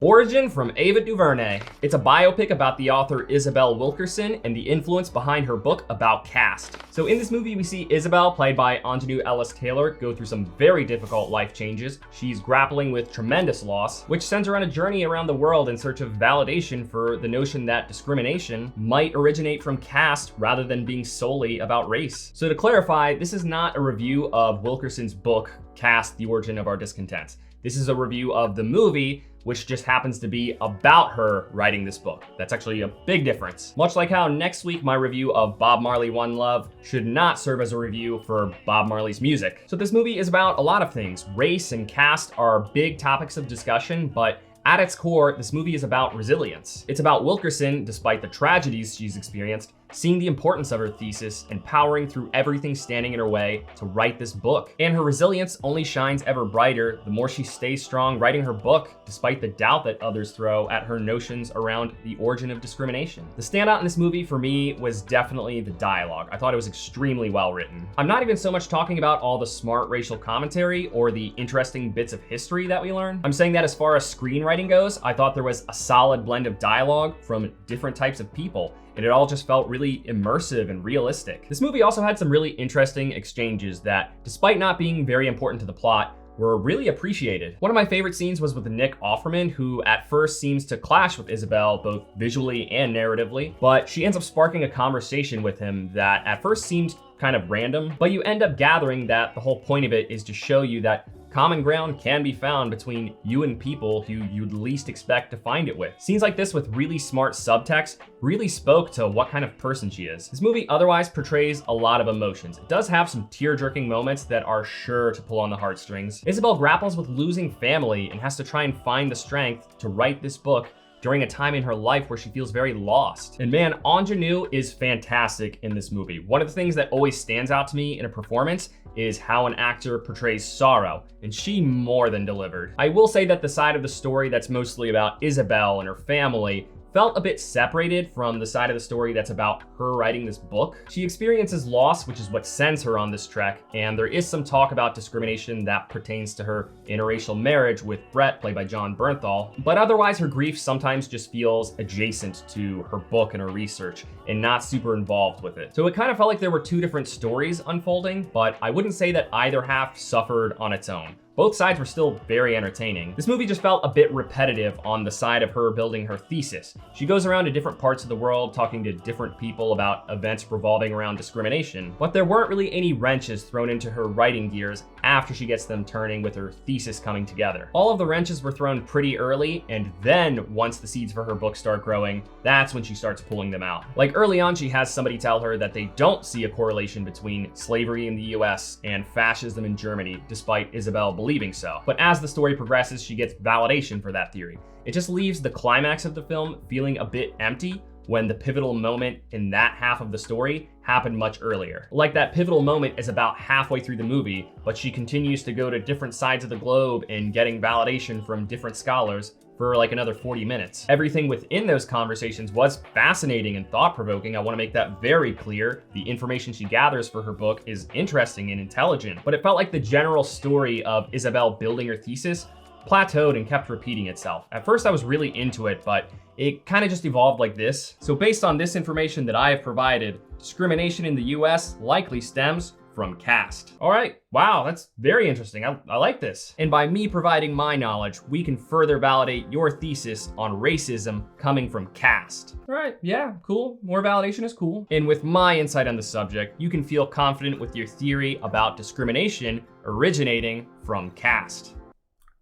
Origin from Ava DuVernay. It's a biopic about the author Isabel Wilkerson and the influence behind her book about caste. So in this movie, we see Isabel, played by Aunjanue Ellis Taylor, go through some very difficult life changes. She's grappling with tremendous loss, which sends her on a journey around the world in search of validation for the notion that discrimination might originate from caste rather than being solely about race. So to clarify, this is not a review of Wilkerson's book, Caste: The Origin of Our Discontent. This is a review of the movie, which just happens to be about her writing this book. That's actually a big difference. Much like how next week my review of Bob Marley: One Love should not serve as a review for Bob Marley's music. So this movie is about a lot of things. Race and caste are big topics of discussion, but at its core, this movie is about resilience. It's about Wilkerson, despite the tragedies she's experienced, seeing the importance of her thesis and powering through everything standing in her way to write this book. And her resilience only shines ever brighter the more she stays strong writing her book, despite the doubt that others throw at her notions around the origin of discrimination. The standout in this movie for me was definitely the dialogue. I thought it was extremely well written. I'm not even so much talking about all the smart racial commentary or the interesting bits of history that we learn. I'm saying that as far as screenwriting goes, I thought there was a solid blend of dialogue from different types of people, and it all just felt really immersive and realistic. This movie also had some really interesting exchanges that, despite not being very important to the plot, were really appreciated. One of my favorite scenes was with Nick Offerman, who at first seems to clash with Isabel both visually and narratively, but she ends up sparking a conversation with him that at first seems kind of random, but you end up gathering that the whole point of it is to show you that common ground can be found between you and people who you'd least expect to find it with. Scenes like this with really smart subtext really spoke to what kind of person she is. This movie otherwise portrays a lot of emotions. It does have some tear-jerking moments that are sure to pull on the heartstrings. Isabel grapples with losing family and has to try and find the strength to write this book during a time in her life where she feels very lost. And man, Aunjanue is fantastic in this movie. One of the things that always stands out to me in a performance is how an actor portrays sorrow, and she more than delivered. I will say that the side of the story that's mostly about Isabel and her family felt a bit separated from the side of the story that's about her writing this book. She experiences loss, which is what sends her on this trek, and there is some talk about discrimination that pertains to her interracial marriage with Brett, played by Jon Bernthal, but otherwise her grief sometimes just feels adjacent to her book and her research, and not super involved with it. So it kind of felt like there were two different stories unfolding, but I wouldn't say that either half suffered on its own. Both sides were still very entertaining. This movie just felt a bit repetitive on the side of her building her thesis. She goes around to different parts of the world talking to different people about events revolving around discrimination, but there weren't really any wrenches thrown into her writing gears after she gets them turning with her thesis coming together. All of the wrenches were thrown pretty early, and then once the seeds for her book start growing, that's when she starts pulling them out. Like early on, she has somebody tell her that they don't see a correlation between slavery in the US and fascism in Germany, despite Isabel believing so. But as the story progresses, she gets validation for that theory. It just leaves the climax of the film feeling a bit empty when the pivotal moment in that half of the story happened much earlier. Like that pivotal moment is about halfway through the movie, but she continues to go to different sides of the globe and getting validation from different scholars for like another 40 minutes. Everything within those conversations was fascinating and thought-provoking. I want to make that very clear. The information she gathers for her book is interesting and intelligent, but it felt like the general story of Isabel building her thesis plateaued and kept repeating itself. At first I was really into it, but it kind of just evolved like this. So based on this information that I have provided, discrimination in the US likely stems from caste. All right, wow, that's very interesting. I like this. And by me providing my knowledge, we can further validate your thesis on racism coming from caste. All right, yeah, cool. More validation is cool. And with my insight on the subject, you can feel confident with your theory about discrimination originating from caste.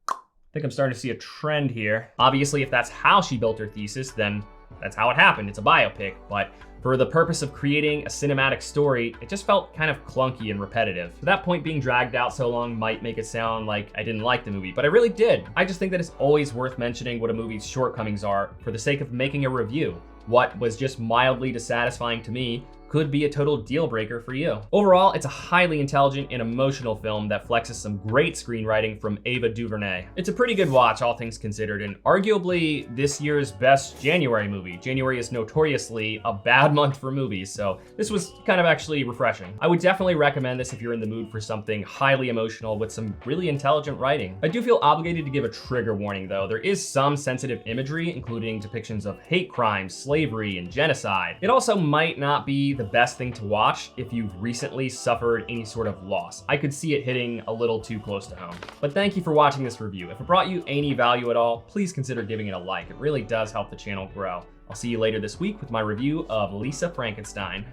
I think I'm starting to see a trend here. Obviously, if that's how she built her thesis, then that's how it happened. It's a biopic, but for the purpose of creating a cinematic story, it just felt kind of clunky and repetitive. To that point, being dragged out so long might make it sound like I didn't like the movie, but I really did. I just think that it's always worth mentioning what a movie's shortcomings are for the sake of making a review. What was just mildly dissatisfying to me could be a total deal breaker for you. Overall, it's a highly intelligent and emotional film that flexes some great screenwriting from Ava DuVernay. It's a pretty good watch, all things considered, and arguably this year's best January movie. January is notoriously a bad month for movies, so this was kind of actually refreshing. I would definitely recommend this if you're in the mood for something highly emotional with some really intelligent writing. I do feel obligated to give a trigger warning though. There is some sensitive imagery, including depictions of hate crimes, slavery, and genocide. It also might not be the best thing to watch if you've recently suffered any sort of loss. I could see it hitting a little too close to home. But thank you for watching this review. If it brought you any value at all, please consider giving it a like. It really does help the channel grow. I'll see you later this week with my review of Lisa Frankenstein.